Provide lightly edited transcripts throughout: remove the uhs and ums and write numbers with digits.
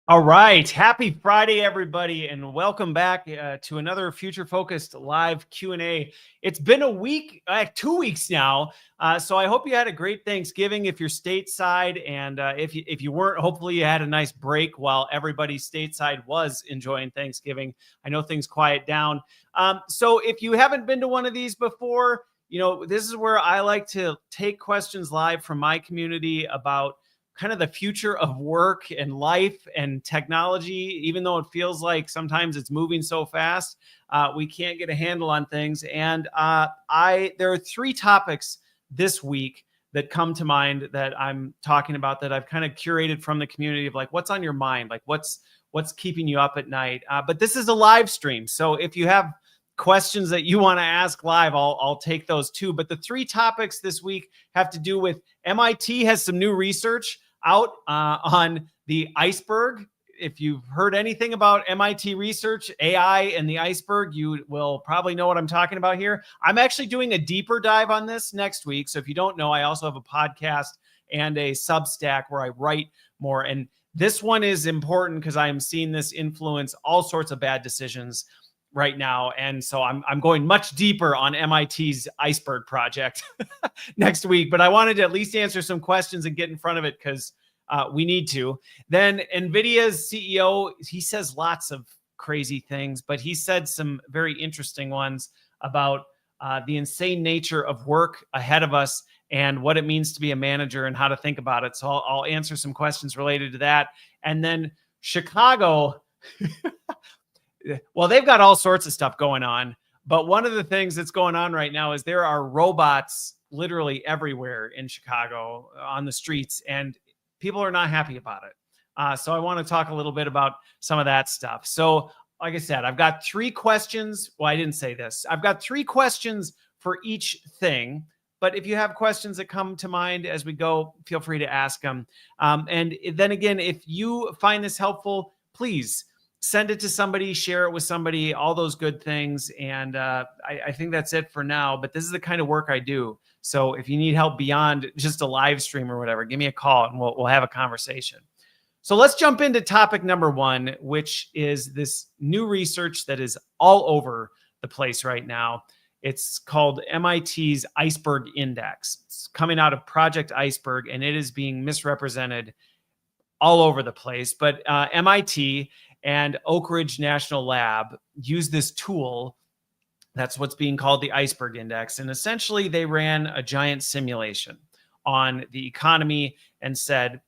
All right. Happy Friday, everybody, and welcome back to another Future Focused live Q&A. It's been a week, 2 weeks now, so I hope you had a great Thanksgiving if you're stateside, and if you weren't, hopefully you had a nice break while everybody stateside was enjoying Thanksgiving. I know things quiet down. So if you haven't been to one of these before, this is where I like to take questions live from my community about kind of the future of work and life and technology, even though it feels like sometimes it's moving so fast, we can't get a handle on things. And there are three topics this week that come to mind that I'm talking about that I've kind of curated from the community of like, what's on your mind? Like what's keeping you up at night? But this is a live stream. So if you have questions that you want to ask live, I'll take those too. But the three topics this week have to do with MIT has some new research out on the iceberg. If you've heard anything about MIT research, AI, and the iceberg, you will probably know what I'm talking about here. I'm actually doing a deeper dive on this next week. So if you don't know, I also have a podcast and a Substack where I write more. And this one is important because I am seeing this influence all sorts of bad decisions right now. And so I'm going much deeper on MIT's iceberg project next week, but I wanted to at least answer some questions and get in front of it because we need to. Then Nvidia's CEO, he says lots of crazy things, but he said some very interesting ones about the insane nature of work ahead of us and what it means to be a manager and how to think about it. So I'll answer some questions related to that. And then Chicago, well, they've got all sorts of stuff going on, but one of the things that's going on right now is there are robots literally everywhere in Chicago on the streets, and people are not happy about it. So I want to talk a little bit about some of that stuff. So like I said, I've got three questions. Well, I didn't say this. I've got three questions for each thing. But if you have questions that come to mind as we go, feel free to ask them. And then again, if you find this helpful, please send it to somebody, share it with somebody, all those good things. And I think that's it for now. But this is the kind of work I do. So if you need help beyond just a live stream or whatever, give me a call and we'll have a conversation. So let's jump into topic number one, which is this new research that is all over the place right now. It's called MIT's Iceberg Index. It's coming out of Project Iceberg, and it is being misrepresented all over the place. But MIT and Oak Ridge National Lab use this tool. That's what's being called the Iceberg Index. And essentially, they ran a giant simulation on the economy and said,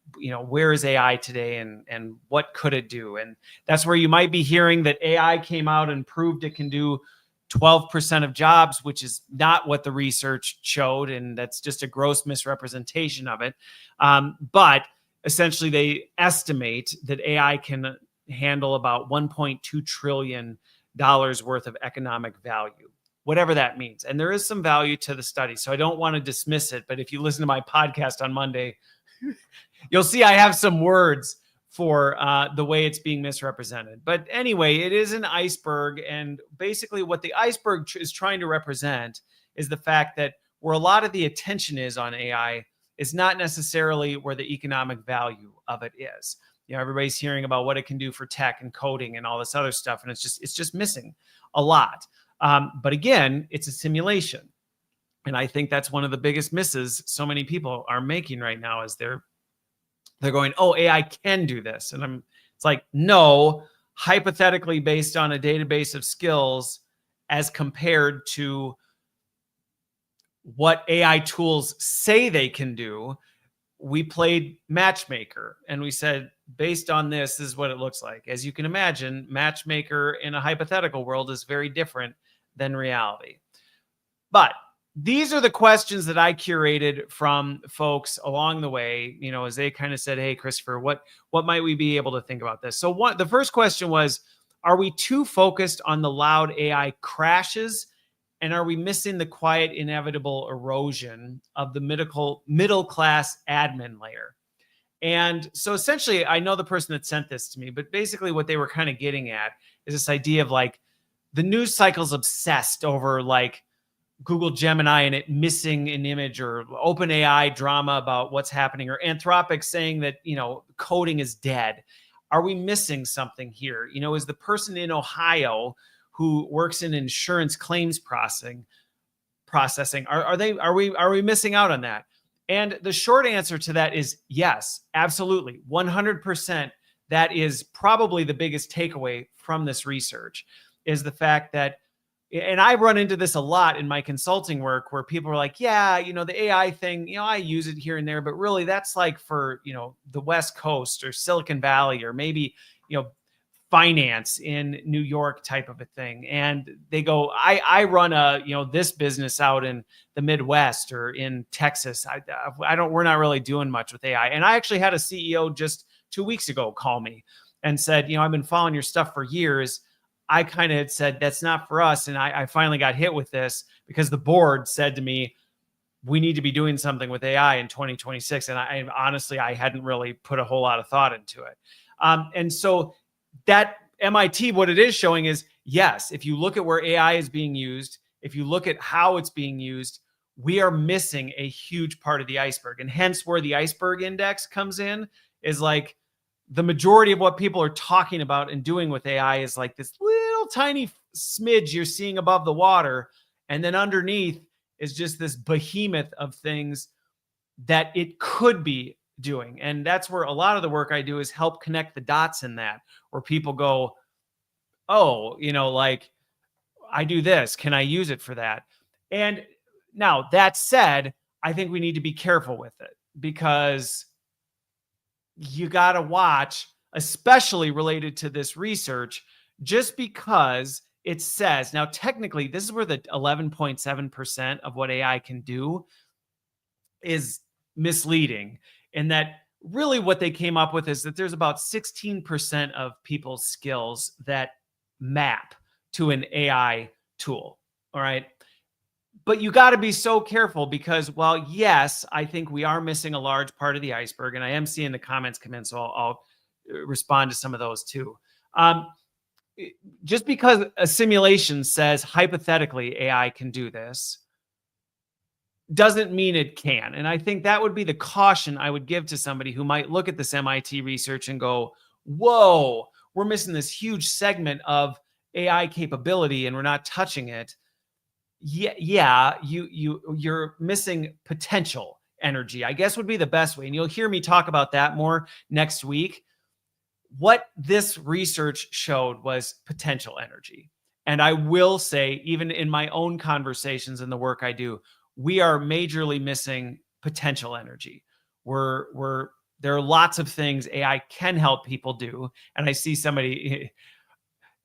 where is AI today and what could it do? And that's where you might be hearing that AI came out and proved it can do 12% of jobs, which is not what the research showed. And that's just a gross misrepresentation of it. But essentially, they estimate that AI can handle about $1.2 trillion worth of economic value, whatever that means. And there is some value to the study. So I don't want to dismiss it. But if you listen to my podcast on Monday, you'll see I have some words for the way it's being misrepresented. But anyway, it is an iceberg. And basically what the iceberg is trying to represent is the fact that where a lot of the attention is on AI is not necessarily where the economic value of it is. Everybody's hearing about what it can do for tech and coding and all this other stuff. And it's just missing a lot. But again, it's a simulation. And I think that's one of the biggest misses so many people are making right now is they're going, oh, AI can do this. And it's like, no, hypothetically based on a database of skills as compared to what AI tools say they can do, we played matchmaker and we said, based on this is what it looks like. As you can imagine, matchmaker in a hypothetical world is very different than reality. But these are the questions that I curated from folks along the way, as they kind of said, hey, Christopher, what might we be able to think about this? So the first question was, are we too focused on the loud AI crashes? And are we missing the quiet, inevitable erosion of the middle class admin layer? And so essentially, I know the person that sent this to me, but basically what they were kind of getting at is this idea of like the news cycle's obsessed over like Google Gemini and it missing an image, or OpenAI drama about what's happening, or Anthropic saying that, coding is dead. are we missing something here? You know, is the person in Ohio who works in insurance claims processing, are we missing out on that? And the short answer to that is yes, absolutely, 100%. That is probably the biggest takeaway from this research, is the fact that, and I run into this a lot in my consulting work, where people are like, yeah, you know, the AI thing, you know, I use it here and there, but really that's like for, you know, the West Coast or Silicon Valley, or maybe, you know, finance in New York type of a thing. And they go, I run a, you know, this business out in the Midwest or in Texas. We're not really doing much with AI. And I actually had a CEO just 2 weeks ago call me and said, you know, I've been following your stuff for years. I kind of had said, that's not for us. And I finally got hit with this because the board said to me, we need to be doing something with AI in 2026. And I honestly, I hadn't really put a whole lot of thought into it. And so that MIT, what it is showing is, yes, if you look at where AI is being used, if you look at how it's being used, we are missing a huge part of the iceberg. And hence where the Iceberg Index comes in, is like the majority of what people are talking about and doing with AI is like this little tiny smidge you're seeing above the water. And then underneath is just this behemoth of things that it could be doing. And that's where a lot of the work I do is help connect the dots in that, where people go, oh, you know, like I do this, can I use it for that? And now that said, I think we need to be careful with it, because you got to watch, especially related to this research, just because it says, now technically this is where the 11.7% of what AI can do is misleading, in that really what they came up with is that there's about 16% of people's skills that map to an AI tool. All right. But you got to be so careful, because while yes, I think we are missing a large part of the iceberg, and I am seeing the comments come in, so I'll respond to some of those too. Just because a simulation says hypothetically AI can do this doesn't mean it can. And I think that would be the caution I would give to somebody who might look at this MIT research and go, whoa, we're missing this huge segment of AI capability and we're not touching it. Yeah, you're missing potential energy, I guess would be the best way. And you'll hear me talk about that more next week. What this research showed was potential energy. And I will say, even in my own conversations and the work I do, we are majorly missing potential energy. There are lots of things AI can help people do. And I see somebody,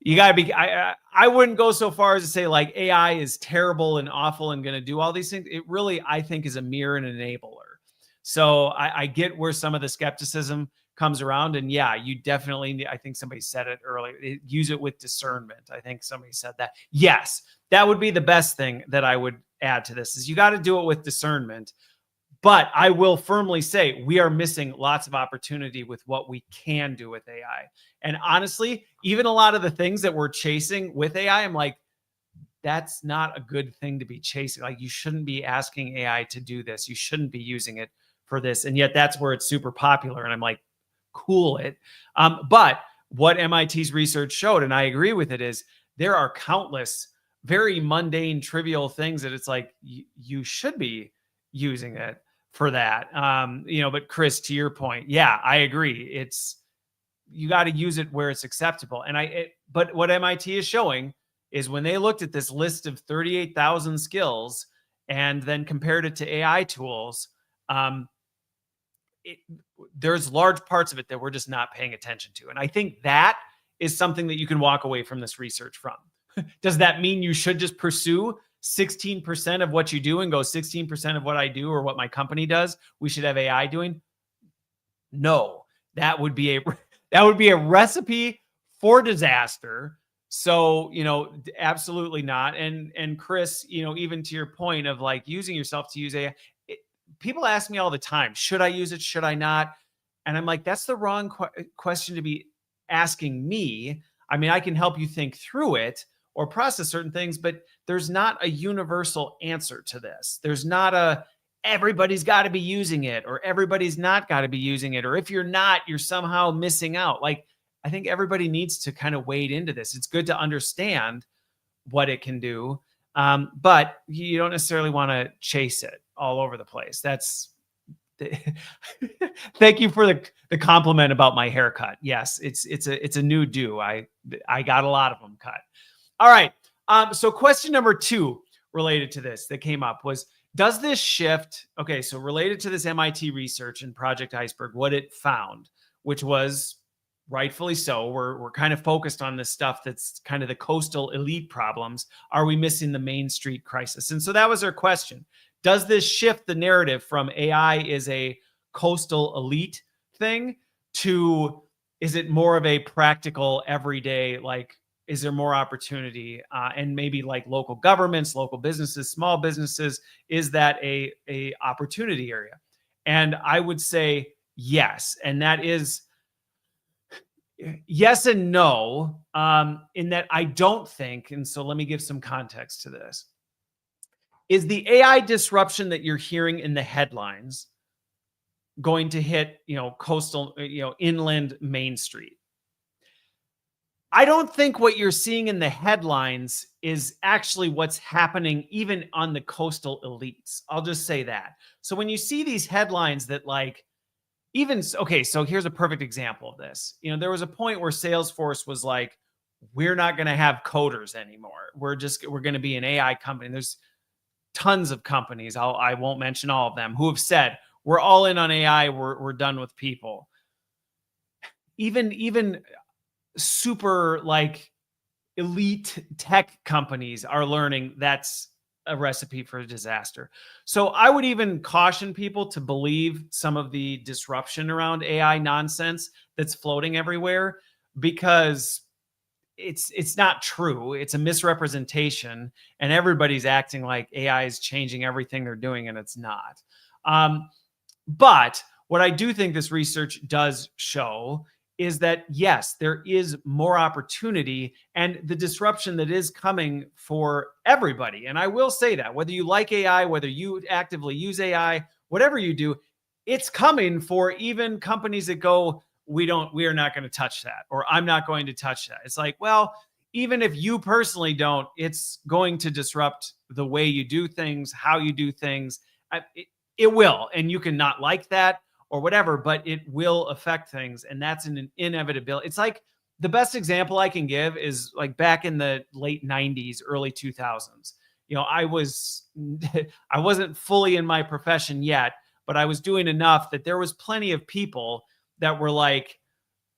you got to be, I wouldn't go so far as to say like AI is terrible and awful and going to do all these things. It really, I think, is a mirror and enabler. So I get where some of the skepticism comes around. And yeah, you definitely, I think somebody said it earlier, use it with discernment. I think somebody said that. Yes, that would be the best thing that I would add to this, is you got to do it with discernment. But I will firmly say we are missing lots of opportunity with what we can do with AI. And honestly, even a lot of the things that we're chasing with AI, I'm like, that's not a good thing to be chasing. Like, you shouldn't be asking AI to do this. You shouldn't be using it for this. And yet that's where it's super popular. And I'm like, cool it. But what MIT's research showed, and I agree with it, is there are countless very mundane, trivial things that it's like, you should be using it for that. But Chris, to your point, yeah, I agree. You got to use it where it's acceptable. But what MIT is showing is when they looked at this list of 38,000 skills and then compared it to AI tools, there's large parts of it that we're just not paying attention to. And I think that is something that you can walk away from this research from. Does that mean you should just pursue 16% of what you do and go 16% of what I do or what my company does, we should have AI doing? No, that would be a recipe for disaster. So, absolutely not. And Chris, even to your point of like using yourself to use AI, people ask me all the time, should I use it? Should I not? And I'm like, that's the wrong question to be asking me. I mean, I can help you think through it or process certain things, but there's not a universal answer to this. There's not everybody's got to be using it or everybody's not got to be using it. Or if you're not, you're somehow missing out. Like, I think everybody needs to kind of wade into this. It's good to understand what it can do, but you don't necessarily want to chase it all over the place. Thank you for the compliment about my haircut. Yes, it's a new do. I got a lot of them cut. All right. So question number 2 related to this that came up was, does this shift? Okay, so related to this MIT research and Project Iceberg, what it found, which was rightfully so, we're kind of focused on this stuff that's kind of the coastal elite problems. Are we missing the Main Street crisis? And so that was our question. Does this shift the narrative from AI is a coastal elite thing to, is it more of a practical everyday, like, is there more opportunity, and maybe like local governments, local businesses, small businesses, is that a opportunity area? And I would say yes. And that is yes and no, in that I don't think, and so let me give some context to this, is the AI disruption that you're hearing in the headlines going to hit, coastal, inland Main Street? I don't think what you're seeing in the headlines is actually what's happening even on the coastal elites. I'll just say that. So when you see these headlines that okay, so here's a perfect example of this. There was a point where Salesforce was like, we're not going to have coders anymore. We're going to be an AI company. There's tons of companies, I won't mention all of them, who have said, we're all in on AI. We're done with people. Even super elite tech companies are learning that's a recipe for disaster. So I would even caution people to believe some of the disruption around AI nonsense that's floating everywhere, because it's not true. It's a misrepresentation, and everybody's acting like AI is changing everything they're doing, and it's not. But what I do think this research does show is that, yes, there is more opportunity and the disruption that is coming for everybody. And I will say that whether you like AI, whether you actively use AI, whatever you do, it's coming for even companies that go, we are not going to touch that, or I'm not going to touch that. It's like, well, even if you personally don't, it's going to disrupt the way you do things, how you do things. It will, and you can not like that or whatever, but it will affect things. And that's an inevitability. It's like, the best example I can give is like back in the late 90s, early 2000s. I wasn't fully in my profession yet, but I was doing enough that there was plenty of people that were like,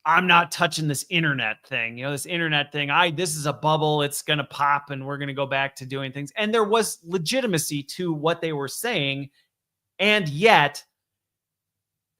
I'm not touching this internet thing. This internet thing, this is a bubble. It's going to pop and we're going to go back to doing things. And there was legitimacy to what they were saying. And yet,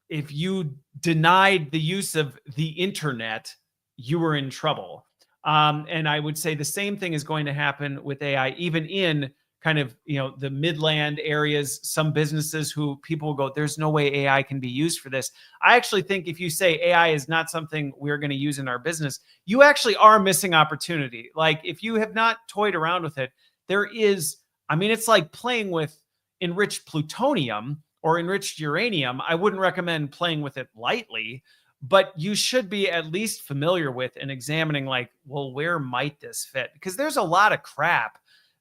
if you denied the use of the internet, you were in trouble. And I would say the same thing is going to happen with AI, even in kind of, the midland areas, some businesses who people will go, there's no way AI can be used for this. I actually think if you say AI is not something we're going to use in our business, you actually are missing opportunity. Like, if you have not toyed around with it, it's like playing with enriched plutonium or enriched uranium. I wouldn't recommend playing with it lightly, but you should be at least familiar with and examining, like, well, where might this fit? Because there's a lot of crap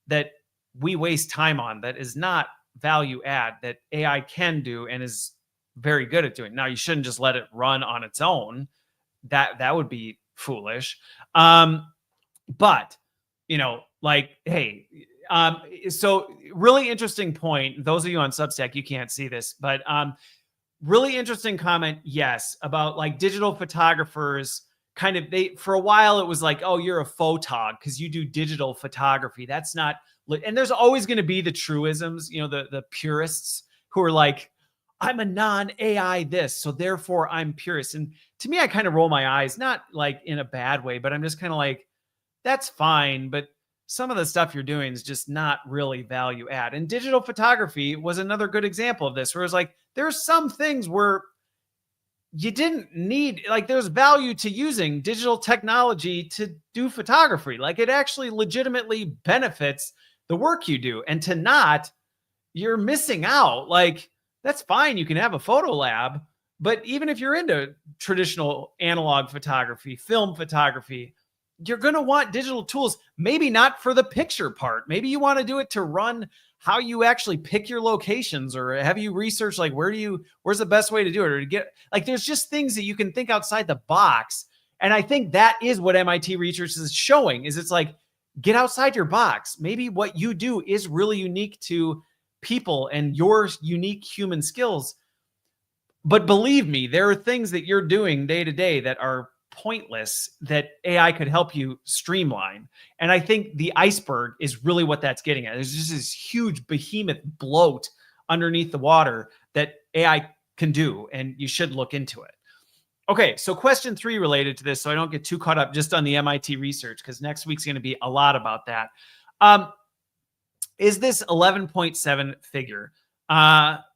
that we waste time on that is not value add that AI can do and is very good at doing. Now, you shouldn't just let it run on its own. That would be foolish. But, hey, so really interesting point. Those of you on Substack, you can't see this, but really interesting comment. Yes, about like digital photographers. Kind of, for a while it was like, oh, you're a photog because you do digital photography. That's not. And there's always going to be the truisms, the purists who are like, I'm a non-AI this, so therefore I'm purist. And to me, I kind of roll my eyes, not like in a bad way, but I'm just kind of like, that's fine, but some of the stuff you're doing is just not really value add. And digital photography was another good example of this, where it's like, there's some things where you didn't need, like, there's value to using digital technology to do photography. Like, it actually legitimately benefits the work you do. And to not, you're missing out. Like, that's fine. You can have a photo lab, But even if you're into traditional analog photography, film photography, you're going to want digital tools, maybe not for the picture part. Maybe you want to do it to run how you actually pick your locations, or have you researched like where's the best way to do it, or to get like, there's just things that you can think outside the box. And I think that is what MIT research is showing, is it's like, get outside your box. Maybe what you do is really unique to people and your unique human skills. But believe me, there are things that you're doing day to day that are pointless that AI could help you streamline. And I think the iceberg is really what that's getting at. There's just this huge behemoth bloat underneath the water that AI can do, and you should look into it. Okay, so question 3 related to this, so I don't get too caught up just on the MIT research, because next week's going to be a lot about that. Is this 11.7 figure?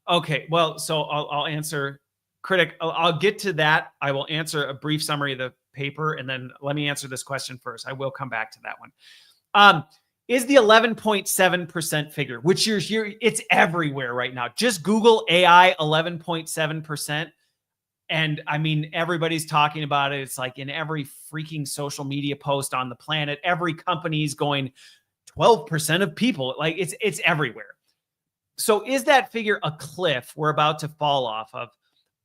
Okay, well, so I'll answer. Critic, I'll get to that. I will answer a brief summary of the paper, and then let me answer this question first. I will come back to that one. Is the 11.7% figure, which it's everywhere right now. Just Google AI 11.7%. And I mean, everybody's talking about it. It's like in every freaking social media post on the planet. Every company's going 12% of people. Like it's everywhere. So is that figure a cliff we're about to fall off of?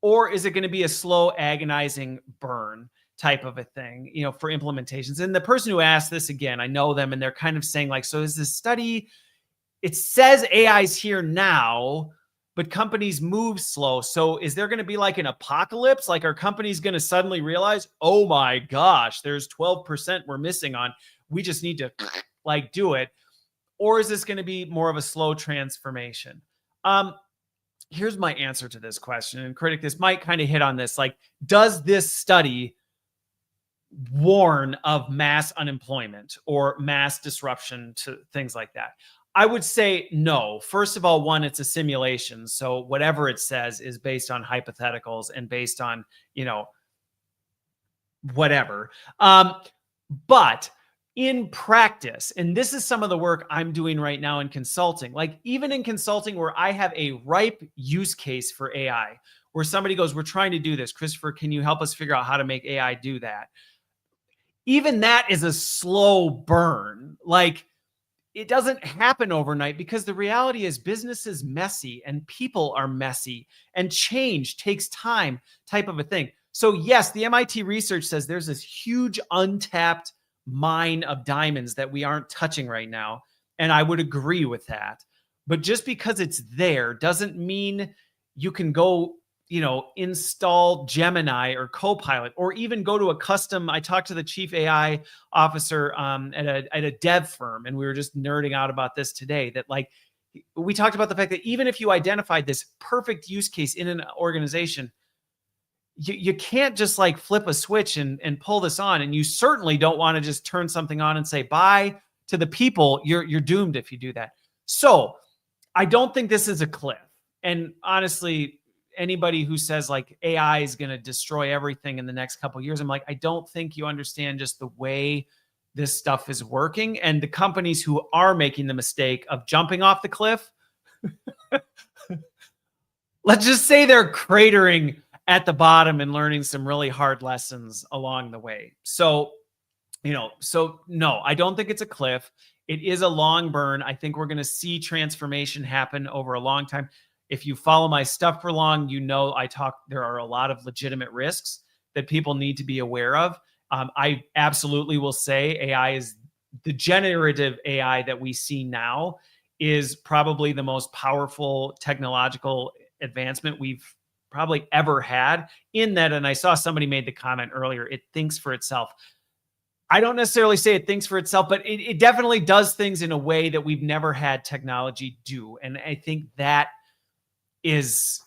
Or is it going to be a slow, agonizing burn type of a thing, for implementations? And the person who asked this, again, I know them, and they're kind of saying like, so is this study, it says AI's here now, but companies move slow. So is there going to be like an apocalypse? Like, are companies going to suddenly realize, oh my gosh, there's 12% we're missing on, we just need to like do it? Or is this going to be more of a slow transformation? Here's my answer to this question. And Critic, this might kind of hit on this. Like, does this study warn of mass unemployment or mass disruption to things like that? I would say no. First of all, one, it's a simulation. So whatever it says is based on hypotheticals and based on, whatever. But in practice, and this is some of the work I'm doing right now in consulting, like even in consulting where I have a ripe use case for AI, where somebody goes, we're trying to do this. Christopher, can you help us figure out how to make AI do that? Even that is a slow burn. Like, it doesn't happen overnight, because the reality is business is messy and people are messy and change takes time, type of a thing. So yes, the MIT research says there's this huge untapped mine of diamonds that we aren't touching right now. And I would agree with that. But just because it's there doesn't mean you can go, install Gemini or Copilot, or even go to a custom. I talked to the chief AI officer at a dev firm, and we were just nerding out about this today, that like, we talked about the fact that even if you identified this perfect use case in an organization, you can't just like flip a switch and pull this on. And you certainly don't want to just turn something on and say bye to the people. You're doomed if you do that. So I don't think this is a cliff. And honestly, anybody who says like AI is going to destroy everything in the next couple of years, I'm like, I don't think you understand just the way this stuff is working. And the companies who are making the mistake of jumping off the cliff, let's just say they're cratering at the bottom and learning some really hard lessons along the way. So, no, I don't think it's a cliff. It is a long burn. I think we're going to see transformation happen over a long time. If you follow my stuff for long, there are a lot of legitimate risks that people need to be aware of. I absolutely will say AI is the generative AI that we see now is probably the most powerful technological advancement we've probably ever had, in that, and I saw somebody made the comment earlier, it thinks for itself. I don't necessarily say it thinks for itself, but it definitely does things in a way that we've never had technology do. And I think that is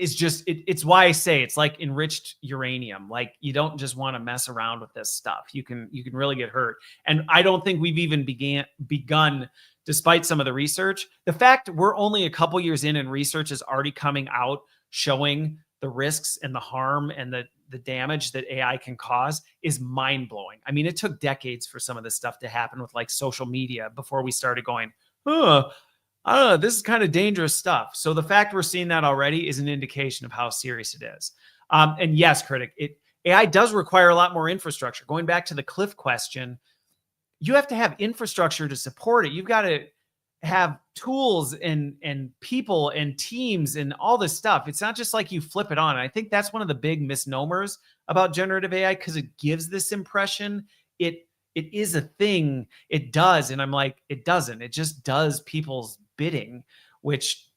just, it's why I say it's like enriched uranium. Like, you don't just want to mess around with this stuff. You can really get hurt. And I don't think we've even begun, despite some of the research. The fact we're only a couple years in and research is already coming out showing the risks and the harm and the damage that AI can cause is mind-blowing. I mean, it took decades for some of this stuff to happen with like social media before we started going, I don't know. This is kind of dangerous stuff. So the fact we're seeing that already is an indication of how serious it is. And yes, critic, AI does require a lot more infrastructure. Going back to the Cliff question, you have to have infrastructure to support it. You've got to have tools and people and teams and all this stuff. It's not just like you flip it on. And I think that's one of the big misnomers about generative AI, because it gives this impression it is a thing. It does. And I'm like, it doesn't. It just does people's bidding, which,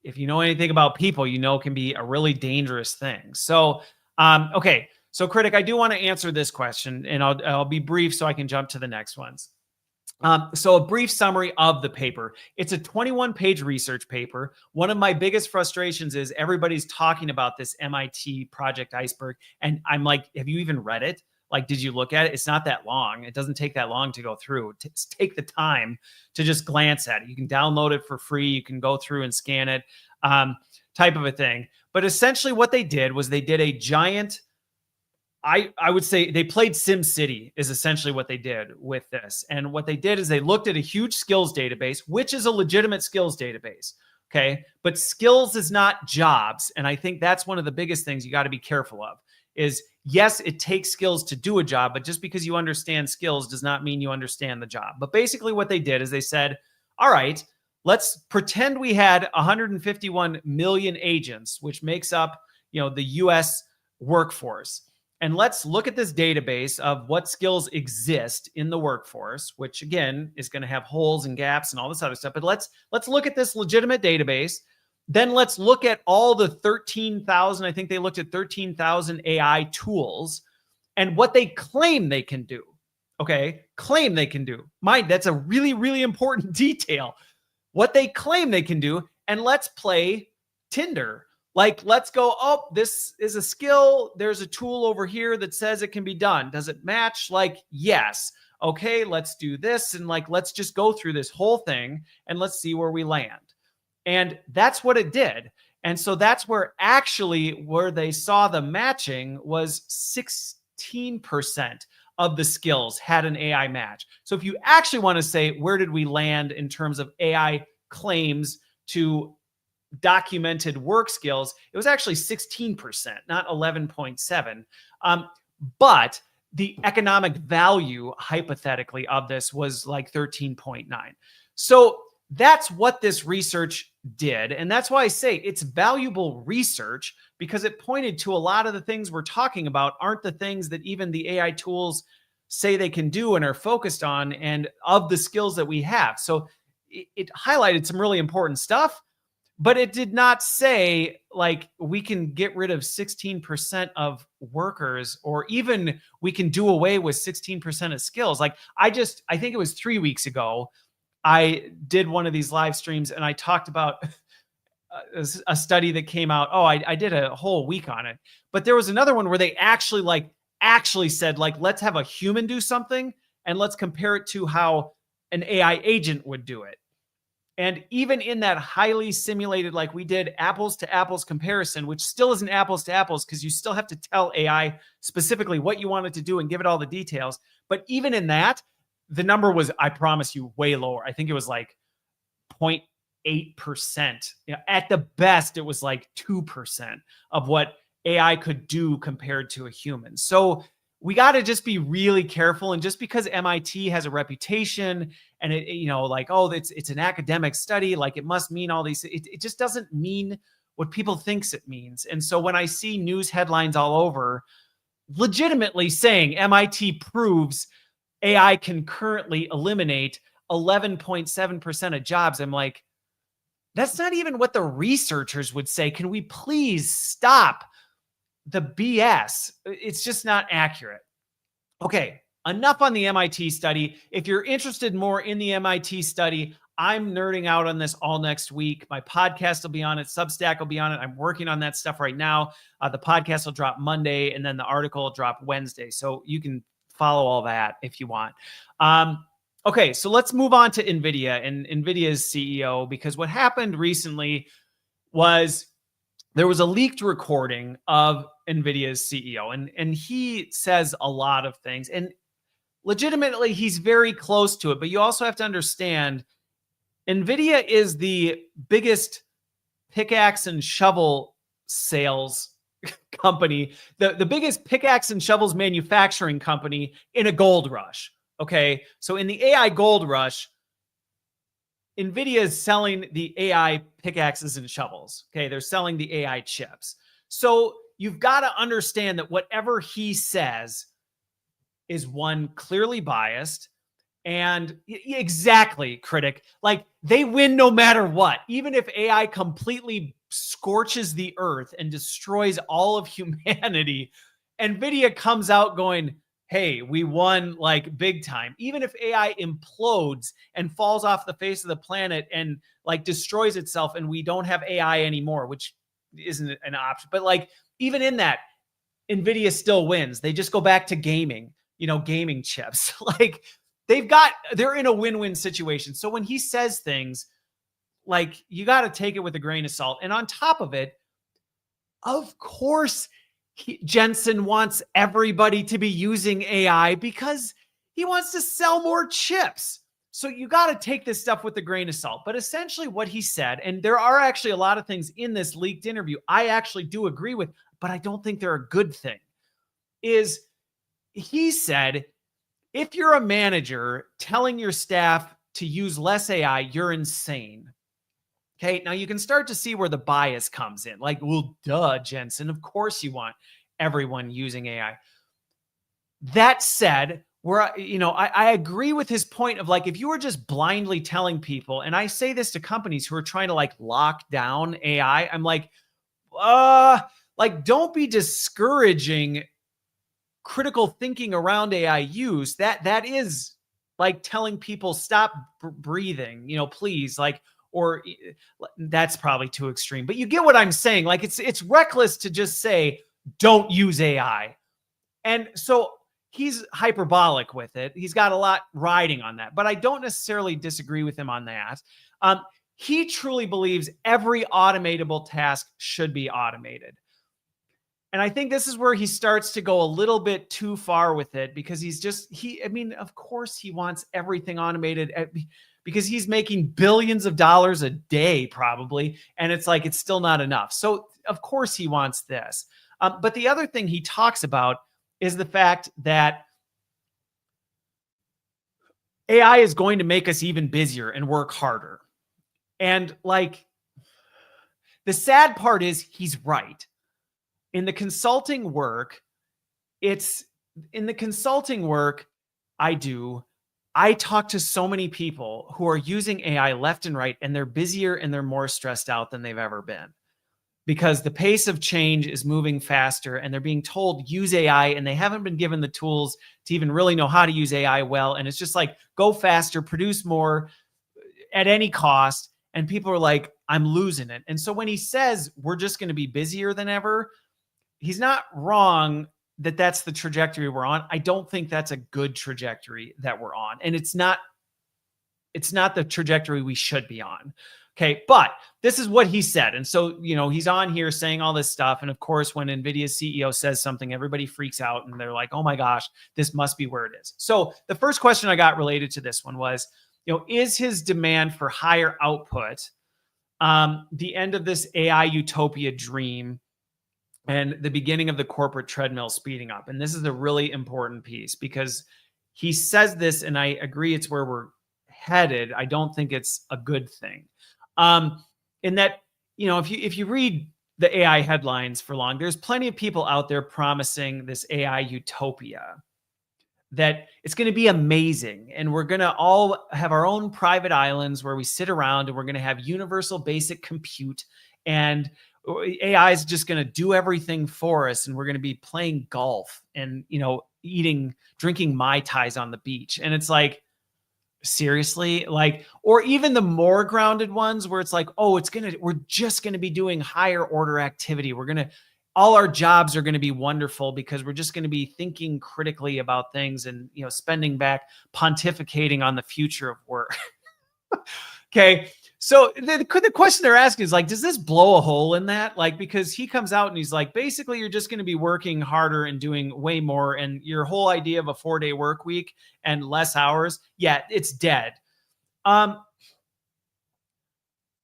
if you know anything about people, you know can be a really dangerous thing. So, okay. So, critic, I do want to answer this question, and I'll be brief so I can jump to the next ones. So a brief summary of the paper. It's a 21-page research paper. One of my biggest frustrations is everybody's talking about this MIT Project Iceberg. And I'm like, have you even read it? Like, did you look at it? It's not that long. It doesn't take that long to go through. Take the time to just glance at it. You can download it for free. You can go through and scan it, type of a thing. But essentially what they did was they did a giant, I would say they played Sim City is essentially what they did with this. And what they did is they looked at a huge skills database, which is a legitimate skills database. Okay. But skills is not jobs. And I think that's one of the biggest things you got to be careful of is, yes, it takes skills to do a job, but just because you understand skills does not mean you understand the job. But basically what they did is they said, all right, let's pretend we had 151 million agents, which makes up, the US workforce. And let's look at this database of what skills exist in the workforce, which again is going to have holes and gaps and all this other stuff. But let's look at this legitimate database. Then let's look at all the 13,000, I think they looked at 13,000 AI tools and what they claim they can do. Okay, claim they can do. That's a really, really important detail. What they claim they can do. And let's play Tinder. Like, let's go, oh, this is a skill. There's a tool over here that says it can be done. Does it match? Like, yes. Okay, let's do this. And let's just go through this whole thing and let's see where we land. And that's what it did. And so that's where they saw the matching was 16% of the skills had an AI match. So if you actually want to say, where did we land in terms of AI claims to documented work skills, it was actually 16%, not 11.7. But the economic value, hypothetically, of this was like 13.9. So that's what this research did. And that's why I say it's valuable research, because it pointed to a lot of the things we're talking about aren't the things that even the AI tools say they can do and are focused on, and of the skills that we have. So it highlighted some really important stuff. But it did not say we can get rid of 16% of workers, or even we can do away with 16% of skills. I think it was 3 weeks ago, I did one of these live streams and I talked about a study that came out. Oh, I did a whole week on it. But there was another one where they actually said, let's have a human do something and let's compare it to how an AI agent would do it. And even in that highly simulated, we did apples to apples comparison, which still isn't apples to apples because you still have to tell AI specifically what you want it to do and give it all the details. But even in that, the number was, I promise you, way lower. I think it was 0.8%. At the best, it was 2% of what AI could do compared to a human. So we got to just be really careful. And just because MIT has a reputation and it's an academic study, it must mean all these, it just doesn't mean what people thinks it means. And so when I see news headlines all over legitimately saying MIT proves AI can currently eliminate 11.7% of jobs, I'm like, that's not even what the researchers would say. Can we please stop the BS? It's just not accurate. Okay, enough on the MIT study. If you're interested more in the MIT study, I'm nerding out on this all next week. My podcast will be on it. Substack will be on it. I'm working on that stuff right now. The podcast will drop Monday, and then the article will drop Wednesday. So you can follow all that if you want. Okay, so let's move on to Nvidia and Nvidia's CEO, because what happened recently was there was a leaked recording of Nvidia's CEO, and he says a lot of things, and legitimately he's very close to it. But you also have to understand, Nvidia is the biggest pickaxe and shovel sales company, the biggest pickaxe and shovels manufacturing company in a gold rush. Okay. So in the AI gold rush, Nvidia is selling the AI pickaxes and shovels. Okay. They're selling the AI chips. So you've got to understand that whatever he says is one, clearly biased. And exactly, critic, like they win no matter what. Even if AI completely scorches the earth and destroys all of humanity, Nvidia comes out going, hey, we won like big time. Even if AI implodes and falls off the face of the planet and like destroys itself and we don't have AI anymore, which isn't an option. But like even in that, Nvidia still wins. They just go back to gaming, gaming chips. Like they're in a win-win situation. So when he says things, like you got to take it with a grain of salt. And on top of it, of course, Jensen wants everybody to be using AI because he wants to sell more chips. So you got to take this stuff with a grain of salt. But essentially what he said, and there are actually a lot of things in this leaked interview I actually do agree with, but I don't think they're a good thing, is he said, if you're a manager telling your staff to use less AI, you're insane. Okay, now you can start to see where the bias comes in. Like, well, duh, Jensen, of course you want everyone using AI. That said, I agree with his point of like, if you were just blindly telling people, and I say this to companies who are trying to like lock down AI, I'm like, don't be discouraging critical thinking around AI use. That is like telling people stop breathing, please, like, or that's probably too extreme, but you get what I'm saying. Like it's reckless to just say, don't use AI. And so he's hyperbolic with it. He's got a lot riding on that, but I don't necessarily disagree with him on that. He truly believes every automatable task should be automated. And I think this is where he starts to go a little bit too far with it, because of course he wants everything automated because he's making billions of dollars a day probably. And it's like, it's still not enough. So of course he wants this. But the other thing he talks about is the fact that AI is going to make us even busier and work harder. And like, the sad part is he's right. In the consulting work I talk to so many people who are using AI left and right, and they're busier and they're more stressed out than they've ever been, because the pace of change is moving faster and they're being told use AI and they haven't been given the tools to even really know how to use AI well. And it's just like, go faster, produce more at any cost. And people are like, I'm losing it. And so when he says we're just going to be busier than ever, he's not wrong that that's the trajectory we're on. I don't think that's a good trajectory that we're on. And it's not the trajectory we should be on. Okay. But this is what he said. And so, he's on here saying all this stuff. And of course, when Nvidia's CEO says something, everybody freaks out and they're like, oh my gosh, this must be where it is. So the first question I got related to this one was, is his demand for higher output the end of this AI utopia dream and the beginning of the corporate treadmill speeding up? And this is a really important piece, because he says this, and I agree it's where we're headed. I don't think it's a good thing. In that, if you read the AI headlines for long, there's plenty of people out there promising this AI utopia, that it's going to be amazing. And we're going to all have our own private islands where we sit around and we're going to have universal basic compute, and AI is just going to do everything for us. And we're going to be playing golf and, drinking Mai Tais on the beach. And it's like, seriously? Like, or even the more grounded ones where it's like, oh, we're just going to be doing higher order activity. All our jobs are going to be wonderful because we're just going to be thinking critically about things and, spending back, pontificating on the future of work. Okay. So the question they're asking is like, does this blow a hole in that? Like, because he comes out and he's like, basically, you're just going to be working harder and doing way more. And your whole idea of a 4-day work week and less hours, yeah, it's dead.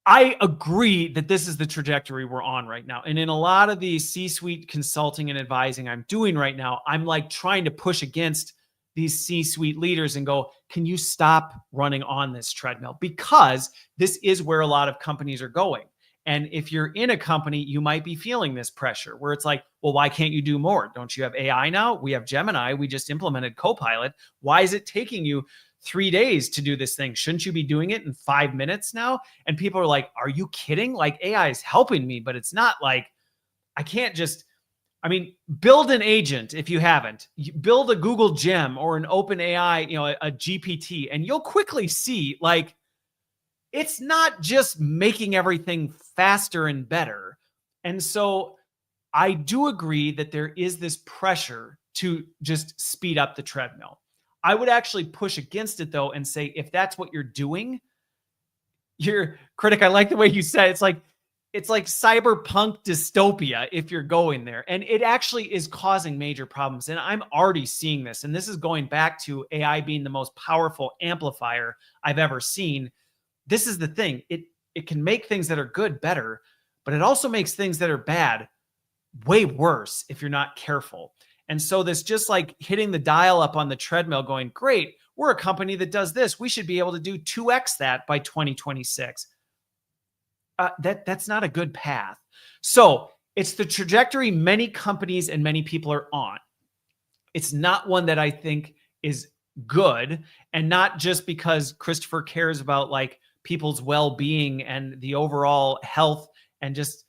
I agree that this is the trajectory we're on right now. And in a lot of the C-suite consulting and advising I'm doing right now, I'm like trying to push against these C-suite leaders and go, can you stop running on this treadmill? Because this is where a lot of companies are going. And if you're in a company, you might be feeling this pressure where it's like, well, why can't you do more? Don't you have AI now? We have Gemini. We just implemented Copilot. Why is it taking you 3 days to do this thing? Shouldn't you be doing it in 5 minutes now? And people are like, are you kidding? Like AI is helping me, but it's not like I can't just, I mean, build an agent if you haven't. You build a Google Gem or an open AI, a GPT, and you'll quickly see like it's not just making everything faster and better. And so I do agree that there is this pressure to just speed up the treadmill. I would actually push against it though and say, if that's what you're doing, you're critic. I like the way you said it's like cyberpunk dystopia if you're going there. And it actually is causing major problems. And I'm already seeing this. And this is going back to AI being the most powerful amplifier I've ever seen. This is the thing. It can make things that are good better, but it also makes things that are bad way worse if you're not careful. And so this just like hitting the dial up on the treadmill going, great, we're a company that does this. We should be able to do 2x that by 2026. That's not a good path. So it's the trajectory many companies and many people are on. It's not one that I think is good, and not just because Christopher cares about like people's well-being and the overall health and just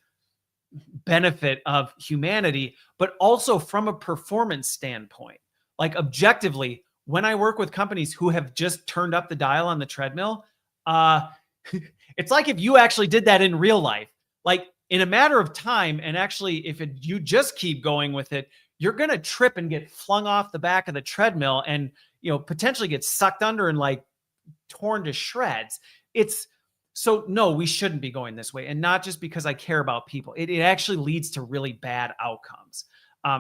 benefit of humanity, but also from a performance standpoint. Like objectively, when I work with companies who have just turned up the dial on the treadmill, it's like if you actually did that in real life, like in a matter of time, and actually if you just keep going with it, you're going to trip and get flung off the back of the treadmill and, potentially get sucked under and like torn to shreds. So no, we shouldn't be going this way. And not just because I care about people. It actually leads to really bad outcomes.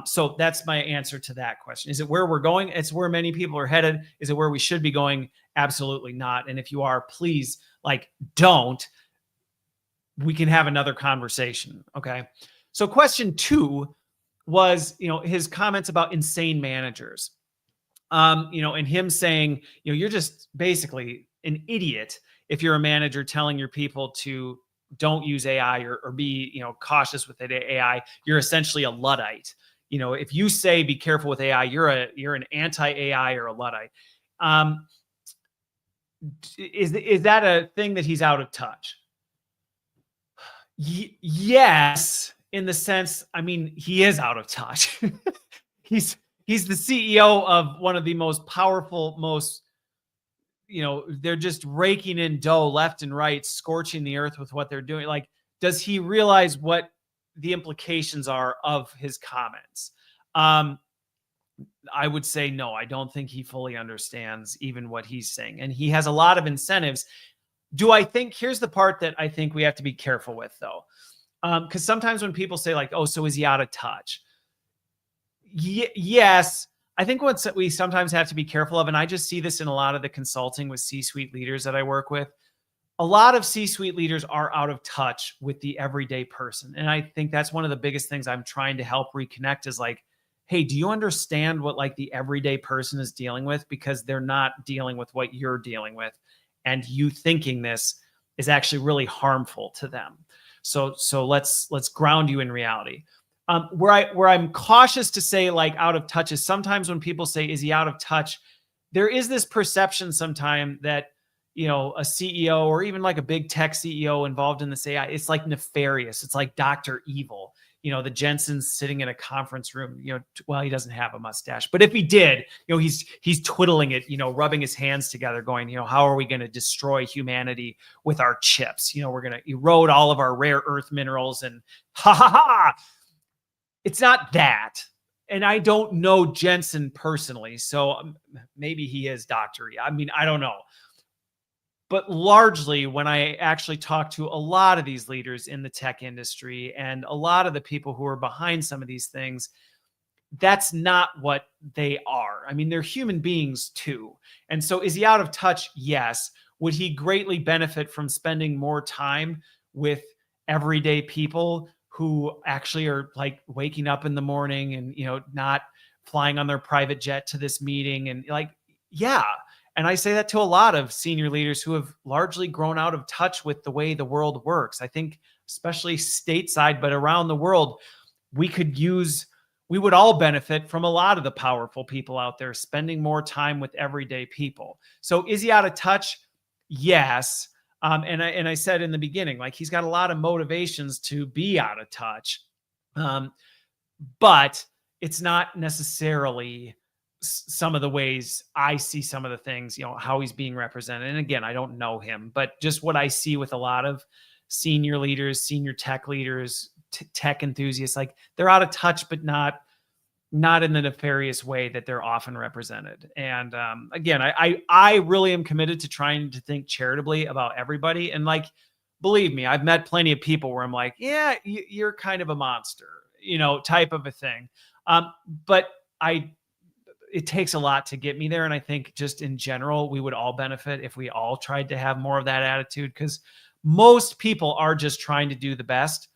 So that's my answer to that question. Is it where we're going? It's where many people are headed. Is it where we should be going? Absolutely not. And if you are, please, don't. We can have another conversation. Okay. So question 2 was, his comments about insane managers. And him saying, you're just basically an idiot if you're a manager telling your people to don't use AI or be, cautious with AI. You're essentially a Luddite. If you say be careful with AI, you're an anti-AI or a Luddite. Is that a thing that he's out of touch? Yes, in the sense, he is out of touch. He's the CEO of one of the most powerful, they're just raking in dough left and right, scorching the earth with what they're doing. Like, does he realize what the implications are of his comments? I would say no. I don't think he fully understands even what he's saying. And he has a lot of incentives. Here's the part that I think we have to be careful with though. Because sometimes when people say like, oh, so is he out of touch? Yes. I think what we sometimes have to be careful of, and I just see this in a lot of the consulting with C-suite leaders that I work with, a lot of C-suite leaders are out of touch with the everyday person. And I think that's one of the biggest things I'm trying to help reconnect is like, hey, do you understand what like the everyday person is dealing with? Because they're not dealing with what you're dealing with. And you thinking this is actually really harmful to them. So let's ground you in reality. Where I'm cautious to say like out of touch is sometimes when people say, is he out of touch? There is this perception sometimes that, a CEO or even like a big tech CEO involved in this AI, it's like nefarious. It's like Dr. Evil. The Jensen's sitting in a conference room, well, he doesn't have a mustache, but if he did, he's twiddling it, rubbing his hands together going, how are we going to destroy humanity with our chips? We're going to erode all of our rare earth minerals and ha ha ha. It's not that. And I don't know Jensen personally, so maybe he is Dr. E. I don't know. But largely, when I actually talk to a lot of these leaders in the tech industry and a lot of the people who are behind some of these things, that's not what they are. They're human beings too. And so is he out of touch? Yes. would he greatly benefit from spending more time with everyday people who actually are like waking up in the morning and, not flying on their private jet to this meeting? And like, yeah. And I say that to a lot of senior leaders who have largely grown out of touch with the way the world works. I think especially stateside, but around the world, we would all benefit from a lot of the powerful people out there spending more time with everyday people. So is he out of touch? Yes. And I said in the beginning, like, he's got a lot of motivations to be out of touch. But it's not necessarily some of the ways I see some of the things, how he's being represented. And again, I don't know him, but just what I see with a lot of senior leaders, senior tech leaders, tech enthusiasts, like, they're out of touch, but not in the nefarious way that they're often represented. And again, I really am committed to trying to think charitably about everybody. And like, believe me, I've met plenty of people where I'm like, yeah, you're kind of a monster, type of a thing. But it takes a lot to get me there. And I think just in general, we would all benefit if we all tried to have more of that attitude, because most people are just trying to do the best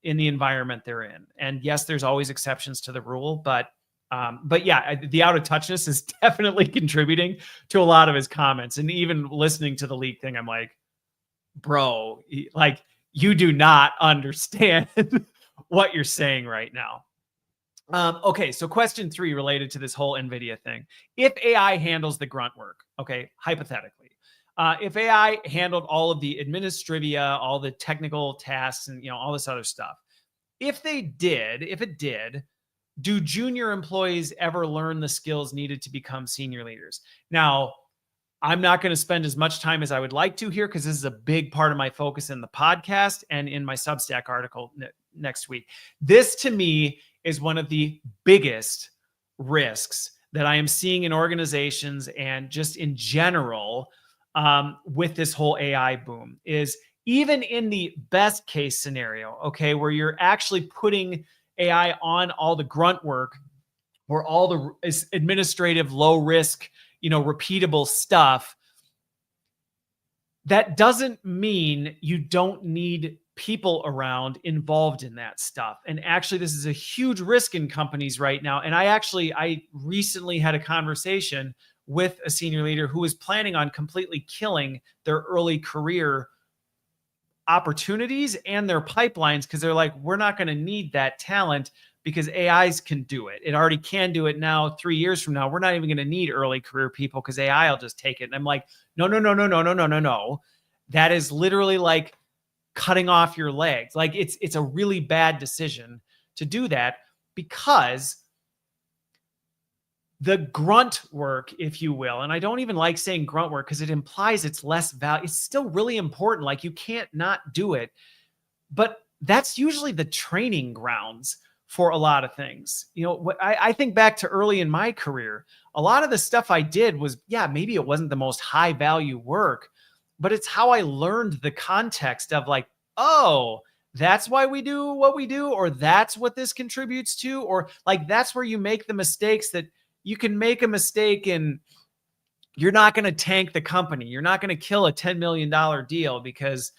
in the environment they're in. And yes, there's always exceptions to the rule, but yeah, the out of touchness is definitely contributing to a lot of his comments. And even listening to the leak thing, I'm like, bro, like, you do not understand what you're saying right now. Okay, so question 3 related to this whole Nvidia thing. If AI handles the grunt work, okay, hypothetically, if AI handled all of the administrivia, all the technical tasks, and all this other stuff, if it did, do junior employees ever learn the skills needed to become senior leaders? Now, I'm not going to spend as much time as I would like to here, because this is a big part of my focus in the podcast and in my Substack article next week. This, to me, is one of the biggest risks that I am seeing in organizations and just in general with this whole AI boom. Is even in the best case scenario, okay, where you're actually putting AI on all the grunt work or all the administrative, low risk, repeatable stuff, that doesn't mean you don't need people around involved in that stuff. And actually, this is a huge risk in companies right now. And I recently had a conversation with a senior leader who was planning on completely killing their early career opportunities and their pipelines, because they're like, we're not going to need that talent because AIs can do it. It already can do it now. 3 years from now, we're not even going to need early career people because AI will just take it. And I'm like, no. That is literally like cutting off your legs. Like, it's a really bad decision to do that, because the grunt work, if you will, and I don't even like saying grunt work because it implies it's less value. It's still really important. Like, you can't not do it, but that's usually the training grounds for a lot of things. I think back to early in my career, a lot of the stuff I did was, yeah, maybe it wasn't the most high value work, but it's how I learned the context of like, oh, that's why we do what we do, or that's what this contributes to, or like, that's where you make the mistakes that you can make a mistake and you're not going to tank the company. You're not going to kill a $10 million deal because,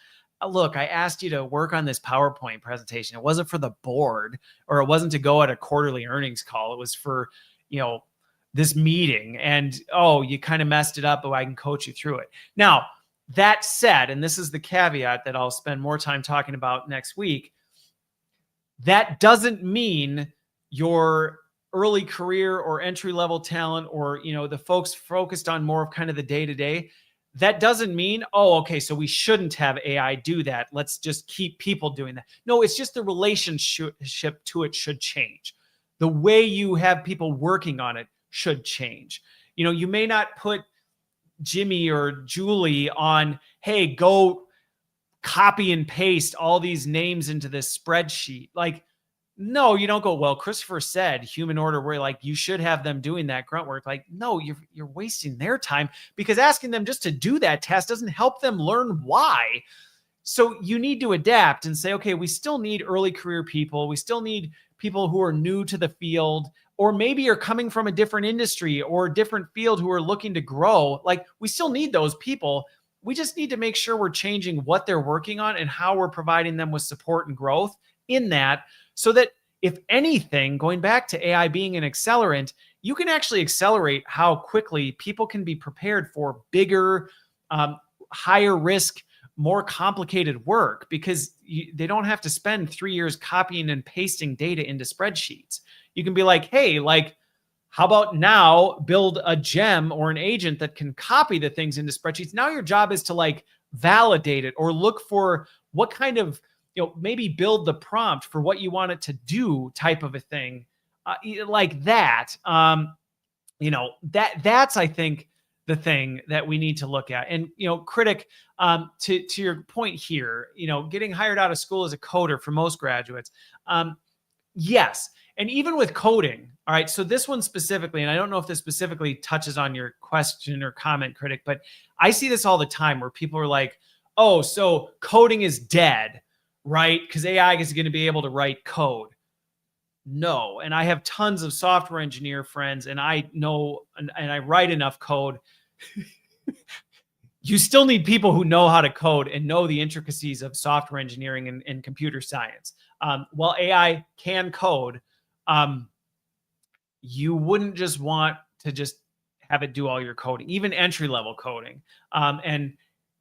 look, I asked you to work on this PowerPoint presentation. It wasn't for the board, or it wasn't to go at a quarterly earnings call. It was for, this meeting. And, oh, you kind of messed it up, but I can coach you through it. Now, that said, and this is the caveat that I'll spend more time talking about next week, that doesn't mean your early career or entry-level talent, or, the folks focused on more of kind of the day-to-day, that doesn't mean, oh, okay, so we shouldn't have AI do that. Let's just keep people doing that. No, it's just the relationship to it should change. The way you have people working on it should change. You may not put Jimmy or Julie on, hey, go copy and paste all these names into this spreadsheet. Like, no, you don't go, well, Christopher said human order, where like you should have them doing that grunt work. Like, no, you're wasting their time, because asking them just to do that task doesn't help them learn why. So you need to adapt and say, okay, we still need early career people. We still need people who are new to the field, or maybe are coming from a different industry or a different field who are looking to grow. Like, we still need those people, we just need to make sure we're changing what they're working on and how we're providing them with support and growth in that, so that if anything, going back to AI being an accelerant, you can actually accelerate how quickly people can be prepared for bigger, higher risk, more complicated work, because they don't have to spend 3 years copying and pasting data into spreadsheets. You can be like, hey, like, how about now build a gem or an agent that can copy the things into spreadsheets? Now your job is to like validate it or look for what kind of, maybe build the prompt for what you want it to do type of a thing, like that. That's, I think, the thing that we need to look at. And, Critic, to your point here, getting hired out of school as a coder for most graduates. Yes. And even with coding, all right, so this one specifically, and I don't know if this specifically touches on your question or comment, Critic, but I see this all the time where people are like, oh, so coding is dead, right? Because AI is going to be able to write code. No. And I have tons of software engineer friends, and I know, and I write enough code. You still need people who know how to code and know the intricacies of software engineering and computer science. While AI can code, you wouldn't just want to just have it do all your coding, even entry-level coding. And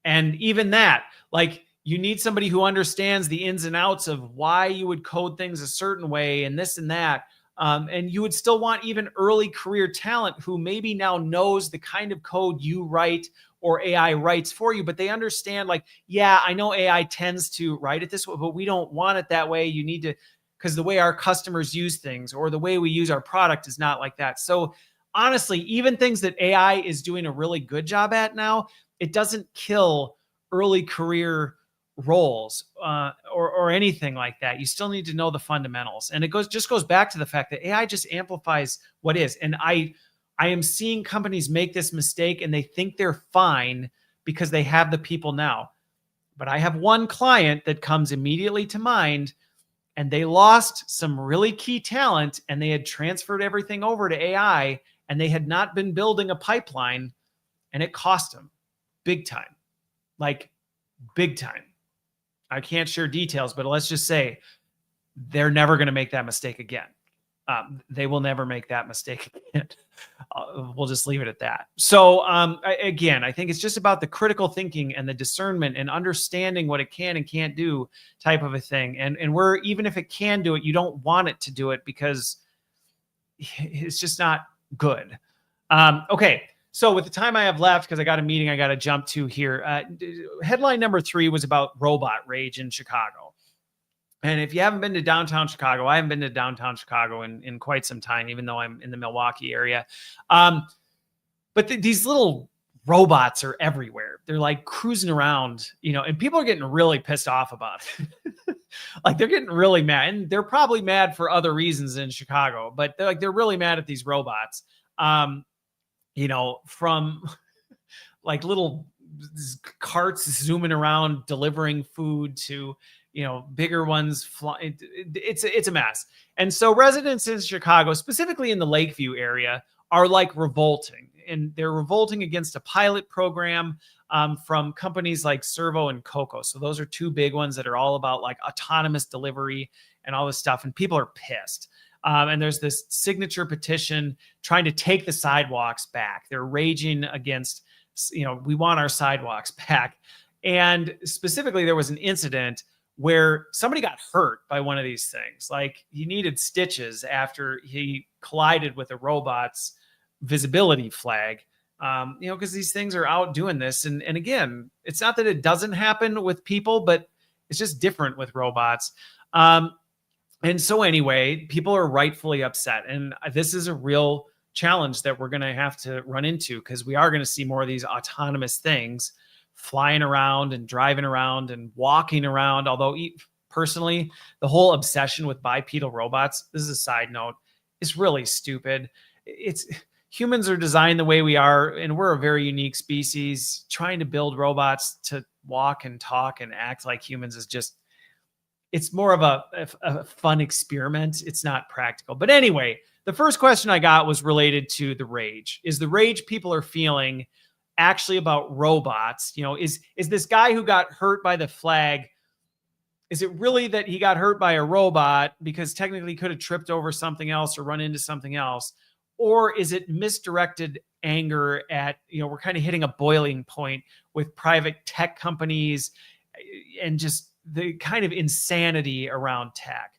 even that, like, you need somebody who understands the ins and outs of why you would code things a certain way and this and that. And you would still want even early career talent who maybe now knows the kind of code you write or AI writes for you, but they understand, like, yeah, I know AI tends to write it this way, but we don't want it that way. You need to, because the way our customers use things or the way we use our product is not like that. So honestly, even things that AI is doing a really good job at now, it doesn't kill early career roles or anything like that. You still need to know the fundamentals. And it just goes back to the fact that AI just amplifies what is. And I am seeing companies make this mistake and they think they're fine because they have the people now. But I have one client that comes immediately to mind, and they lost some really key talent and they had transferred everything over to AI and they had not been building a pipeline, and it cost them big time, like big time. I can't share details, but let's just say they're never going to make that mistake again. They will never make that mistake again. We'll just leave it at that. So again, I think it's just about the critical thinking and the discernment and understanding what it can and can't do type of a thing. And even if it can do it, you don't want it to do it because it's just not good. Okay. So with the time I have left, because I got a meeting I got to jump to here, headline number 3 was about robot rage in Chicago. And if you haven't been to downtown Chicago, I haven't been to downtown Chicago in quite some time, even though I'm in the Milwaukee area. But these little robots are everywhere. They're like cruising around, and people are getting really pissed off about it. Like, they're getting really mad, and they're probably mad for other reasons in Chicago, but they're really mad at these robots. From like little carts zooming around delivering food to, bigger ones fly. It's a mess. And so residents in Chicago, specifically in the Lakeview area, are like revolting, and they're revolting against a pilot program from companies like Servo and Coco. So those are 2 big ones that are all about like autonomous delivery and all this stuff. And people are pissed. And there's this signature petition trying to take the sidewalks back. They're raging against, we want our sidewalks back. And specifically, there was an incident where somebody got hurt by one of these things. Like, he needed stitches after he collided with a robot's visibility flag. Because these things are out doing this. And again, it's not that it doesn't happen with people, but it's just different with robots. And so anyway, people are rightfully upset. And this is a real challenge that we're going to have to run into, because we are going to see more of these autonomous things flying around and driving around and walking around. Although personally, the whole obsession with bipedal robots, this is a side note, is really stupid. Humans are designed the way we are, and we're a very unique species. Trying to build robots to walk and talk and act like humans is just, it's more of a fun experiment. It's not practical. But anyway, the first question I got was related to the rage. Is the rage people are feeling actually about robots? Is this guy who got hurt by the flag, is it really that he got hurt by a robot because technically he could have tripped over something else or run into something else? Or is it misdirected anger at, we're kind of hitting a boiling point with private tech companies and just the kind of insanity around tech?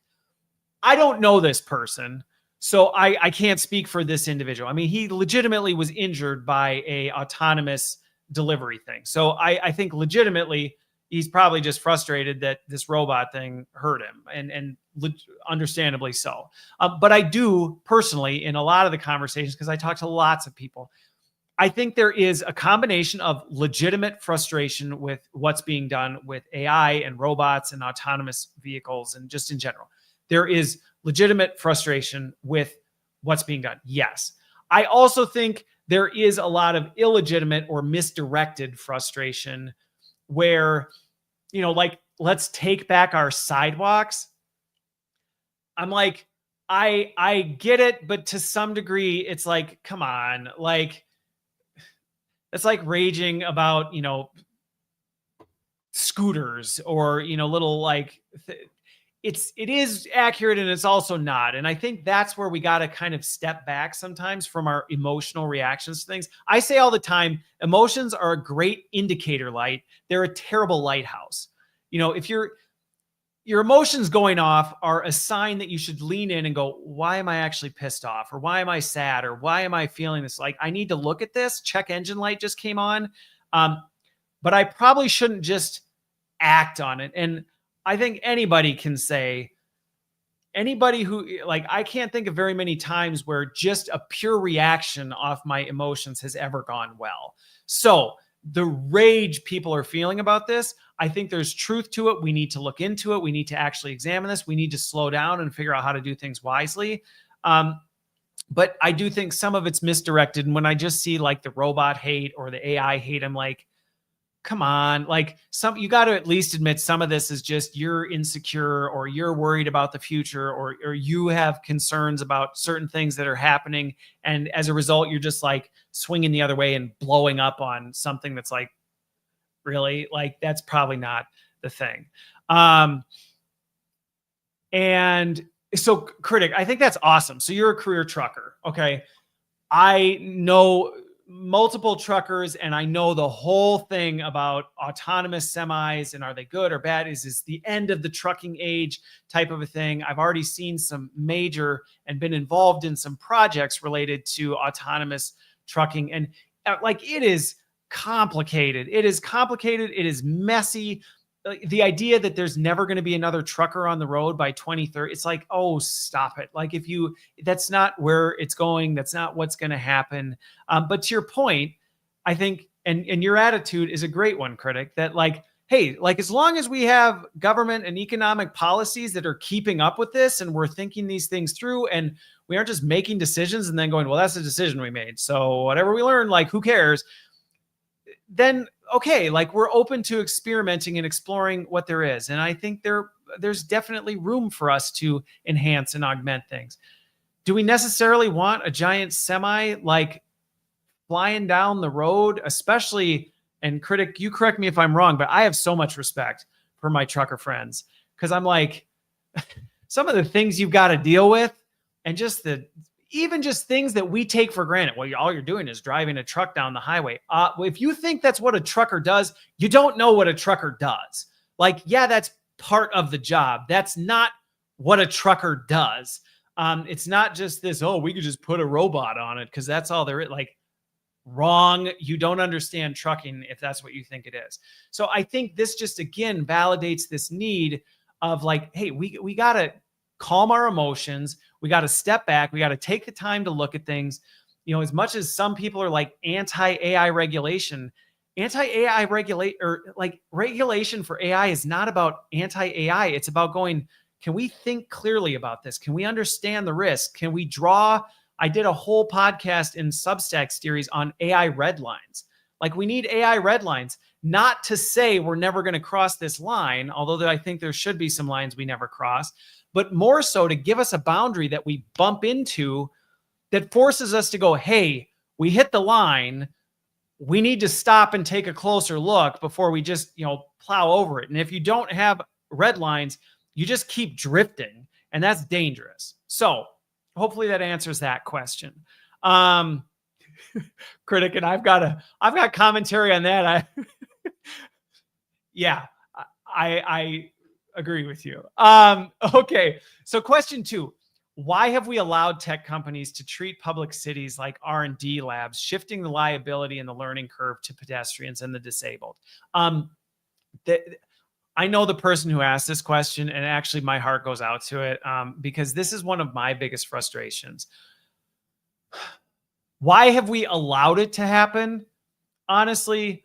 I don't know this person, so I can't speak for this individual. I mean, he legitimately was injured by a autonomous delivery thing. So I think legitimately he's probably just frustrated that this robot thing hurt him, and understandably so. But I do personally, in a lot of the conversations, because I talk to lots of people, I think there is a combination of legitimate frustration with what's being done with AI and robots and autonomous vehicles and just in general. There is legitimate frustration with what's being done. Yes. I also think there is a lot of illegitimate or misdirected frustration where, like, let's take back our sidewalks. I'm like, I get it, but to some degree, it's like, come on, like, it's like raging about, scooters or, little like, it is accurate and it's also not. And I think that's where we got to kind of step back sometimes from our emotional reactions to things. I say all the time, emotions are a great indicator light. They're a terrible lighthouse. If your emotions going off are a sign that you should lean in and go, why am I actually pissed off? Or why am I sad? Or why am I feeling this? Like, I need to look at this. Check engine light just came on. But I probably shouldn't just act on it. And I think anybody can say, anybody who, like, I can't think of very many times where just a pure reaction off my emotions has ever gone well. So the rage people are feeling about this, I think there's truth to it. We need to look into it. We need to actually examine this. We need to slow down and figure out how to do things wisely. But I do think some of it's misdirected. And when I just see like the robot hate or the AI hate, I'm like, come on, like, you got to at least admit some of this is just you're insecure or you're worried about the future or you have concerns about certain things that are happening. And as a result, you're just like swinging the other way and blowing up on something that's like, really, like, that's probably not the thing. And so, Critic, I think that's awesome. So you're a career trucker. Okay. I know multiple truckers and I know the whole thing about autonomous semis and are they good or bad? Is this the end of the trucking age type of a thing? I've already seen some major and been involved in some projects related to autonomous trucking. And like, it is complicated. It is complicated. It is messy. The idea that there's never going to be another trucker on the road by 2030, it's like, oh, stop it. Like, that's not where it's going. That's not what's going to happen. But to your point, I think, and your attitude is a great one, Critic, that like, hey, like, as long as we have government and economic policies that are keeping up with this and we're thinking these things through and we aren't just making decisions and then going, well, that's a decision we made, so whatever we learn, like, who cares? Then, okay, like, we're open to experimenting and exploring what there is. And I think there's definitely room for us to enhance and augment things. Do we necessarily want a giant semi like flying down the road, especially, and Critic, you correct me if I'm wrong, but I have so much respect for my trucker friends because I'm like, some of the things you've got to deal with and just even just things that we take for granted. Well, all you're doing is driving a truck down the highway. If you think that's what a trucker does, you don't know what a trucker does. Like, yeah, that's part of the job. That's not what a trucker does. It's not just this, oh, we could just put a robot on it because that's all there is. Like, wrong. You don't understand trucking if that's what you think it is. So I think this just, again, validates this need of like, hey, we got to calm our emotions. We got to step back. We got to take the time to look at things. As much as some people are like anti-AI regulation, regulation for AI is not about anti-AI. It's about going, can we think clearly about this? Can we understand the risk? Can we draw? I did a whole podcast in Substack series on AI red lines. Like, we need AI red lines, not to say we're never going to cross this line, although I think there should be some lines we never cross, but more so to give us a boundary that we bump into that forces us to go, hey, we hit the line. we need to stop and take a closer look before we just, plow over it. And if you don't have red lines, you just keep drifting, and that's dangerous. So hopefully that answers that question. Critic, and I've got commentary on that. Yeah, I agree with you. Okay, so question 2. Why have we allowed tech companies to treat public cities like R&D labs, shifting the liability and the learning curve to pedestrians and the disabled? I know the person who asked this question, and actually my heart goes out to it, because this is one of my biggest frustrations. Why have we allowed it to happen? Honestly,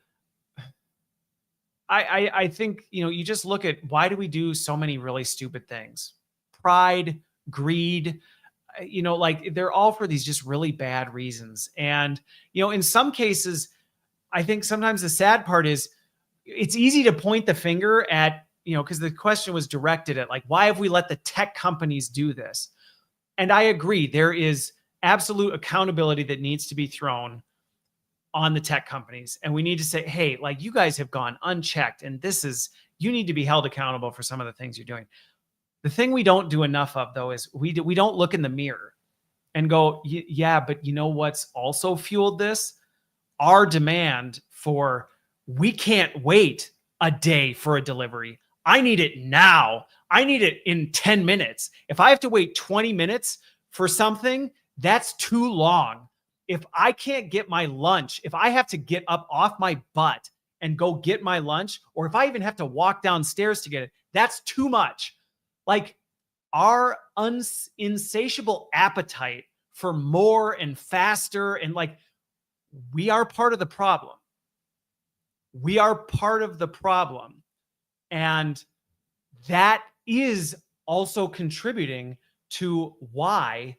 I think, you just look at, why do we do so many really stupid things? Pride, greed, like they're all for these just really bad reasons. And, in some cases, I think sometimes the sad part is it's easy to point the finger at, because the question was directed at, like, why have we let the tech companies do this? And I agree, there is absolute accountability that needs to be thrown on the tech companies. And we need to say, hey, like, you guys have gone unchecked, and you need to be held accountable for some of the things you're doing. The thing we don't do enough of, though, is we don't look in the mirror and go, yeah, but you know what's also fueled this? Our demand for, we can't wait a day for a delivery. I need it now. I need it in 10 minutes. If I have to wait 20 minutes for something, that's too long. If I can't get my lunch, if I have to get up off my butt and go get my lunch, or if I even have to walk downstairs to get it, that's too much. Like, our insatiable appetite for more and faster, and like, we are part of the problem. We are part of the problem. And that is also contributing to why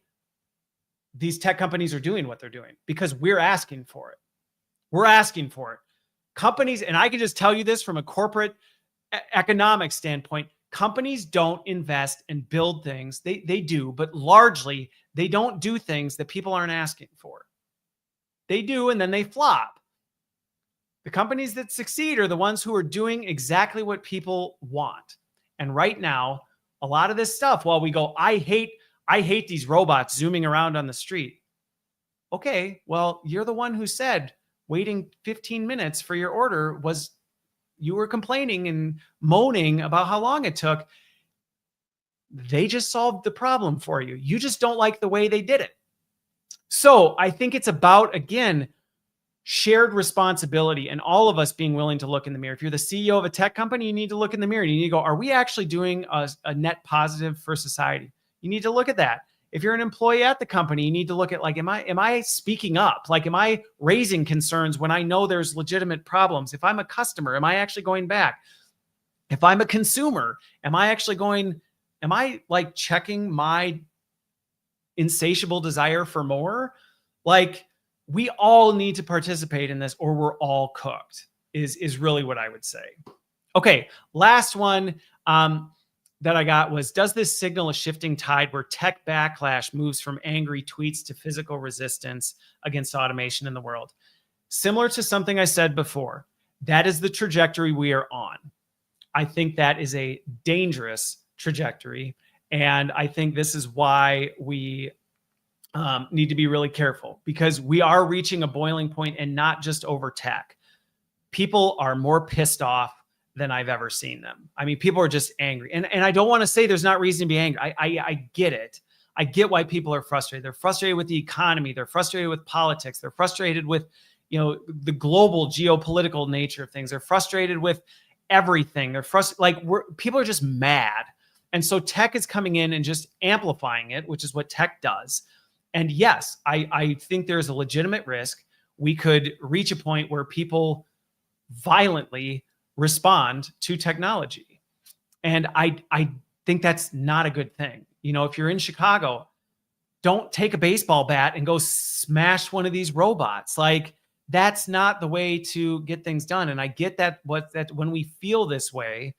these tech companies are doing what they're doing, because we're asking for it. We're asking for it. Companies, and I can just tell you this from a corporate economic standpoint, companies don't invest and build things. They do, but largely they don't do things that people aren't asking for. They do, and then they flop. The companies that succeed are the ones who are doing exactly what people want. And right now, a lot of this stuff, while we go, I hate these robots zooming around on the street. Okay, well, you're the one who said waiting 15 minutes for your order was, you were complaining and moaning about how long it took. They just solved the problem for you. You just don't like the way they did it. So I think it's about, again, shared responsibility and all of us being willing to look in the mirror. If you're the CEO of a tech company, you need to look in the mirror and you need to go, are we actually doing a net positive for society? You need to look at that. If you're an employee at the company, you need to look at, like, am I speaking up? Like, am I raising concerns when I know there's legitimate problems? If I'm a customer, am I actually going back? If I'm a consumer, am I like checking my insatiable desire for more? Like, we all need to participate in this, or we're all cooked, is really what I would say. Okay, last one that I got was, does this signal a shifting tide where tech backlash moves from angry tweets to physical resistance against automation in the world? Similar to something I said before, that is the trajectory we are on. I think that is a dangerous trajectory. And I think this is why we need to be really careful, because we are reaching a boiling point, and not just over tech. People are more pissed off than I've ever seen them. I mean, people are just angry. And I don't want to say there's not reason to be angry. I get it. I get why people are frustrated. They're frustrated with the economy. They're frustrated with politics. They're frustrated with, the global geopolitical nature of things. They're frustrated with everything. They're frustrated. Like, people are just mad. And so tech is coming in and just amplifying it, which is what tech does. And yes, I think there's a legitimate risk. We could reach a point where people violently respond to technology. And I think that's not a good thing. If you're in Chicago, don't take a baseball bat and go smash one of these robots. Like, that's not the way to get things done. And I get that when we feel this way,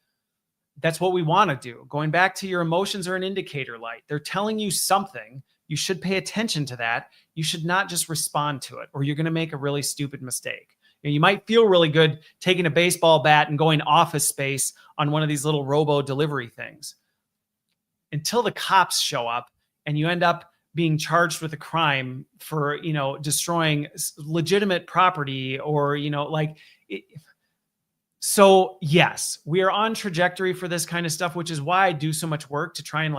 that's what we want to do. Going back to, your emotions are an indicator light. They're telling you something. You should pay attention to that. You should not just respond to it, or you're going to make a really stupid mistake. You might feel really good taking a baseball bat and going Office Space on one of these little robo delivery things until the cops show up and you end up being charged with a crime for, destroying legitimate property or, so yes, we are on trajectory for this kind of stuff, which is why I do so much work to try and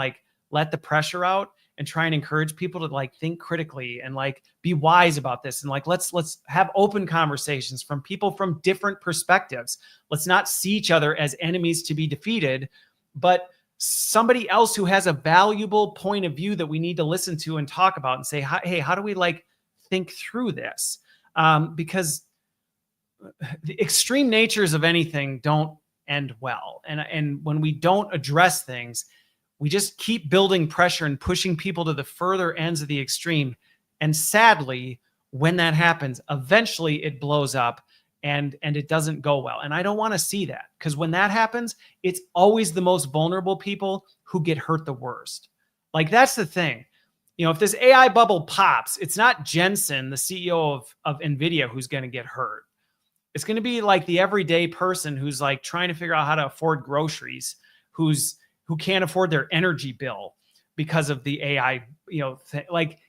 let the pressure out and try and encourage people to think critically and be wise about this. And let's have open conversations from people from different perspectives. Let's not see each other as enemies to be defeated, but somebody else who has a valuable point of view that we need to listen to and talk about and say, hey, how do we think through this? Because the extreme natures of anything don't end well. And when we don't address things, we just keep building pressure and pushing people to the further ends of the extreme. And sadly, when that happens, eventually it blows up and it doesn't go well. And I don't want to see that, because when that happens, it's always the most vulnerable people who get hurt the worst. That's the thing. If this AI bubble pops, it's not Jensen, the CEO of Nvidia, who's going to get hurt. It's going to be the everyday person who's trying to figure out how to afford groceries, who can't afford their energy bill because of the AI,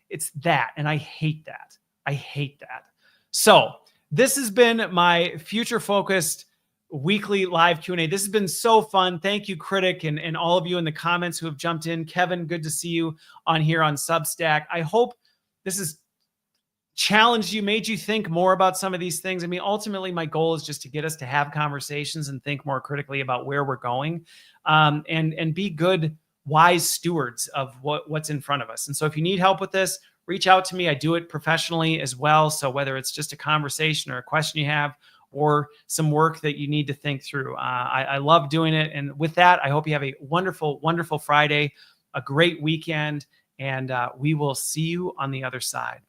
it's that. And I hate that. I hate that. So this has been my future focused weekly live Q&A. This has been so fun. Thank you, Critic, and all of you in the comments who have jumped in. Kevin, good to see you on here on Substack. I hope this has challenged you, made you think more about some of these things. I mean, ultimately, my goal is just to get us to have conversations and think more critically about where we're going, and be good, wise stewards of what's in front of us. And so if you need help with this, reach out to me. I do it professionally as well. So whether it's just a conversation or a question you have, or some work that you need to think through, I love doing it. And with that, I hope you have a wonderful, wonderful Friday, a great weekend, and we will see you on the other side.